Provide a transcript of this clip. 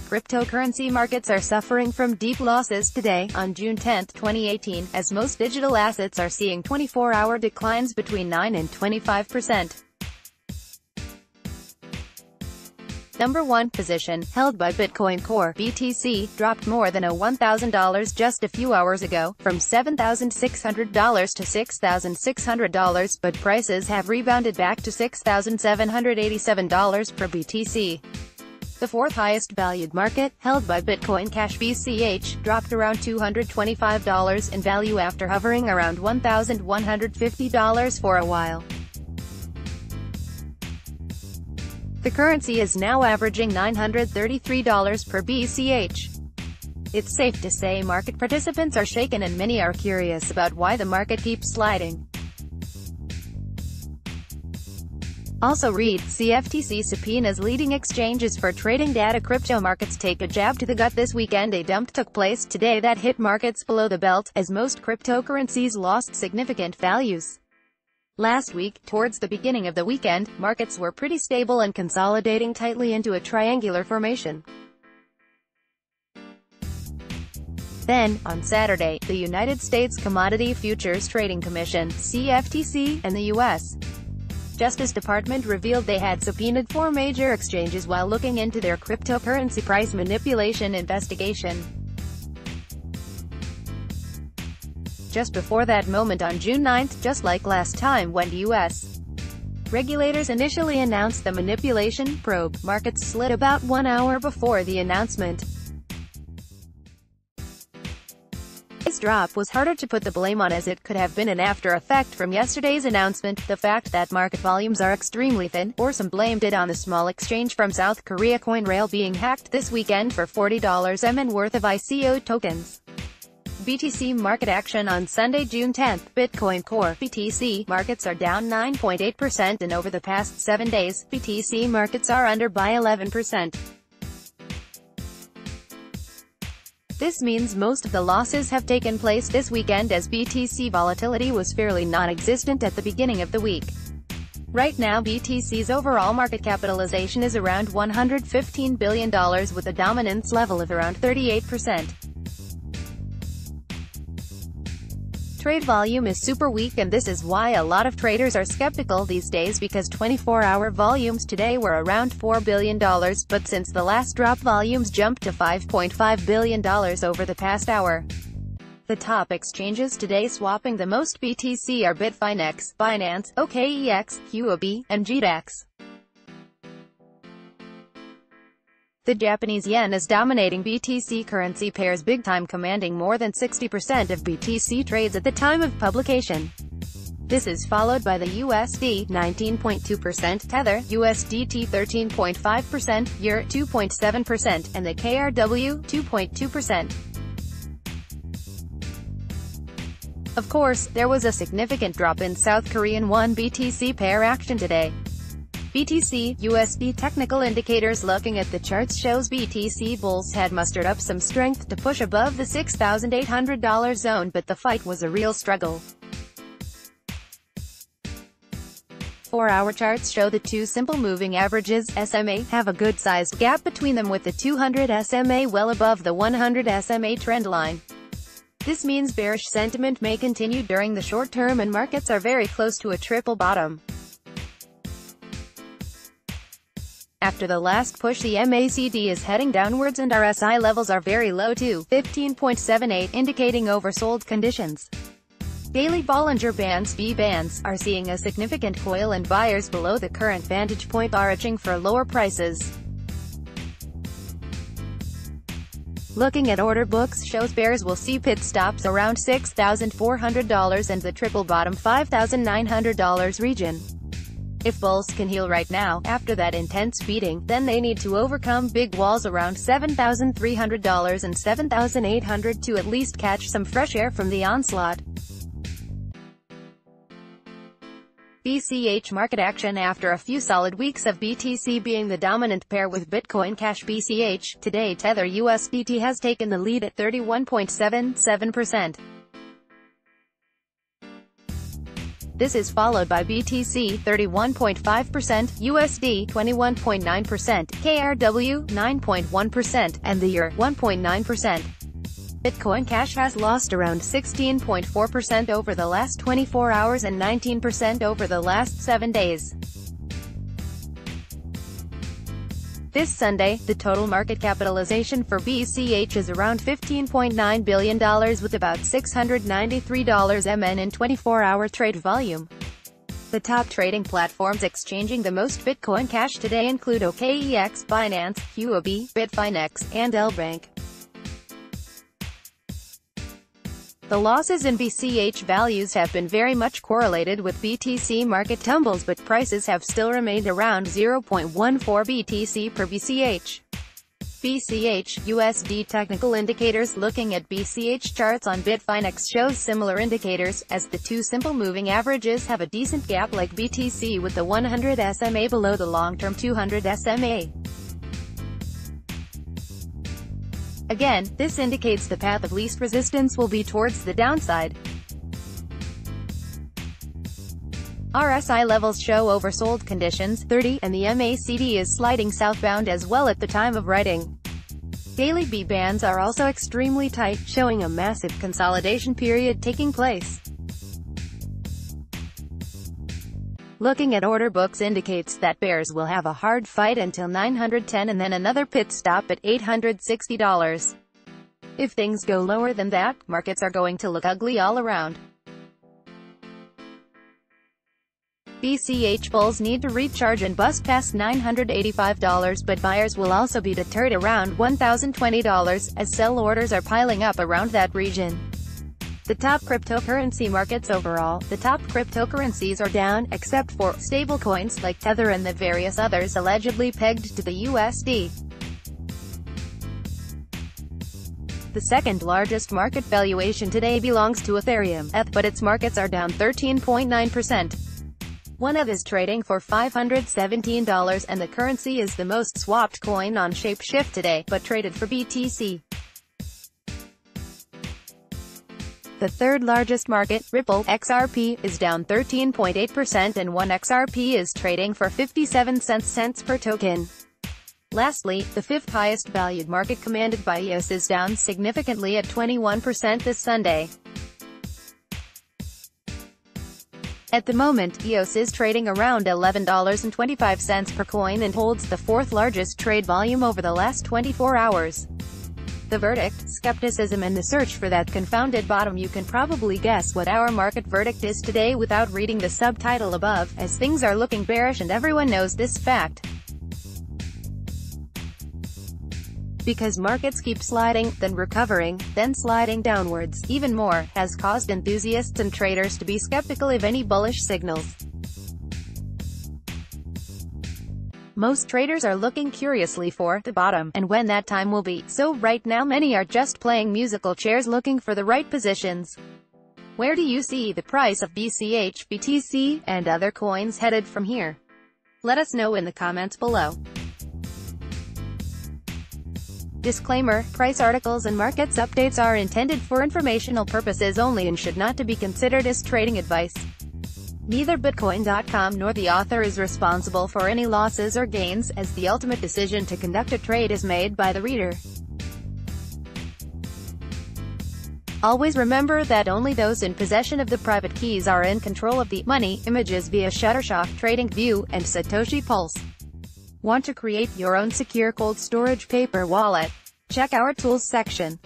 Cryptocurrency markets are suffering from deep losses today, on June 10, 2018, as most digital assets are seeing 24-hour declines between 9 and 25%. Number 1 position, held by Bitcoin Core, BTC, dropped more than $1,000 just a few hours ago, from $7,600 to $6,600, but prices have rebounded back to $6,787 per BTC. The fourth highest valued market, held by Bitcoin Cash BCH, dropped around $225 in value after hovering around $1,150 for a while. The currency is now averaging $933 per BCH. It's safe to say market participants are shaken and many are curious about why the market keeps sliding. Also read, CFTC subpoenas leading exchanges for trading data. Crypto markets take a jab to the gut this weekend. A dump took place today that hit markets below the belt, as most cryptocurrencies lost significant values. Last week, towards the beginning of the weekend, markets were pretty stable and consolidating tightly into a triangular formation. Then, on Saturday, the United States Commodity Futures Trading Commission, CFTC, and the U.S. Justice Department revealed they had subpoenaed 4 major exchanges while looking into their cryptocurrency price manipulation investigation. Just before that moment on June 9, just like last time when U.S. regulators initially announced the manipulation probe, markets slid about 1 hour before the announcement. This drop was harder to put the blame on, as it could have been an after effect from yesterday's announcement, the fact that market volumes are extremely thin, or some blamed it on the small exchange from South Korea CoinRail being hacked this weekend for $40 million worth of ICO tokens. BTC market action on Sunday, June 10. Bitcoin Core (BTC) markets are down 9.8%, and over the past 7 days, BTC markets are under by 11%. This means most of the losses have taken place this weekend, as BTC volatility was fairly non-existent at the beginning of the week. Right now BTC's overall market capitalization is around $115 billion, with a dominance level of around 38%. Trade volume is super weak, and this is why a lot of traders are skeptical these days, because 24-hour volumes today were around $4 billion, but since the last drop volumes jumped to $5.5 billion over the past hour. The top exchanges today swapping the most BTC are Bitfinex, Binance, OKEX, Huobi, and GDAX. The Japanese yen is dominating BTC currency pairs big time, commanding more than 60% of BTC trades at the time of publication. This is followed by the USD 19.2%, Tether, USDT 13.5%, EUR 2.7%, and the KRW 2.2%. Of course, there was a significant drop in South Korean won BTC pair action today. BTC USD technical indicators. Looking at the charts shows BTC bulls had mustered up some strength to push above the $6,800 zone, but the fight was a real struggle. 4-hour charts show the two simple moving averages, SMA, have a good-sized gap between them, with the 200 SMA well above the 100 SMA trend line. This means bearish sentiment may continue during the short term, and markets are very close to a triple bottom. After the last push, the MACD is heading downwards and RSI levels are very low too, 15.78, indicating oversold conditions. Daily Bollinger Bands (B-bands) are seeing a significant coil, and buyers below the current vantage point are reaching for lower prices. Looking at order books shows bears will see pit stops around $6,400 and the triple bottom $5,900 region. If bulls can heal right now, after that intense beating, then they need to overcome big walls around $7,300 and $7,800 to at least catch some fresh air from the onslaught. BCH market action. After a few solid weeks of BTC being the dominant pair with Bitcoin Cash BCH, today Tether USDT has taken the lead at 31.77%. This is followed by BTC 31.5%, USD 21.9%, KRW 9.1%, and the EUR 1.9%. Bitcoin Cash has lost around 16.4% over the last 24 hours and 19% over the last 7 days. This Sunday, the total market capitalization for BCH is around $15.9 billion with about $693 MN in 24-hour trade volume. The top trading platforms exchanging the most Bitcoin Cash today include OKEX, Binance, Huobi, Bitfinex, and LBank. The losses in BCH values have been very much correlated with BTC market tumbles, but prices have still remained around 0.14 BTC per BCH. BCH USD technical indicators. Looking at BCH charts on Bitfinex shows similar indicators, as the two simple moving averages have a decent gap like BTC with the 100 SMA below the long-term 200 SMA. Again, this indicates the path of least resistance will be towards the downside. RSI levels show oversold conditions, 30, and the MACD is sliding southbound as well at the time of writing. Daily B bands are also extremely tight, showing a massive consolidation period taking place. Looking at order books indicates that bears will have a hard fight until 910 and then another pit stop at $860. If things go lower than that, markets are going to look ugly all around. BCH bulls need to recharge and bust past $985, but buyers will also be deterred around $1,020, as sell orders are piling up around that region. The top cryptocurrency markets. Overall, the top cryptocurrencies are down, except for stablecoins like Tether and the various others allegedly pegged to the USD. The second largest market valuation today belongs to Ethereum, but its markets are down 13.9%. One ETH is trading for $517, and the currency is the most swapped coin on Shapeshift today, but traded for BTC. The third largest market, Ripple XRP, is down 13.8% and 1 XRP is trading for 57 cents per token. Lastly, the fifth highest valued market, commanded by EOS, is down significantly at 21% this Sunday. At the moment, EOS is trading around $11.25 per coin and holds the fourth largest trade volume over the last 24 hours. The verdict, skepticism and the search for that confounded bottom. You can probably guess what our market verdict is today without reading the subtitle above, as things are looking bearish and everyone knows this fact. Because markets keep sliding, then recovering, then sliding downwards, even more, has caused enthusiasts and traders to be skeptical of any bullish signals. Most traders are looking curiously for the bottom, and when that time will be. So right now many are just playing musical chairs looking for the right positions. Where do you see the price of BCH, BTC, and other coins headed from here? Let us know in the comments below. Disclaimer: price articles and markets updates are intended for informational purposes only and should not be considered as trading advice. Neither Bitcoin.com nor the author is responsible for any losses or gains, as the ultimate decision to conduct a trade is made by the reader. Always remember that only those in possession of the private keys are in control of the money images via Shutterstock, TradingView, and Satoshi Pulse. Want to create your own secure cold storage paper wallet? Check our tools section.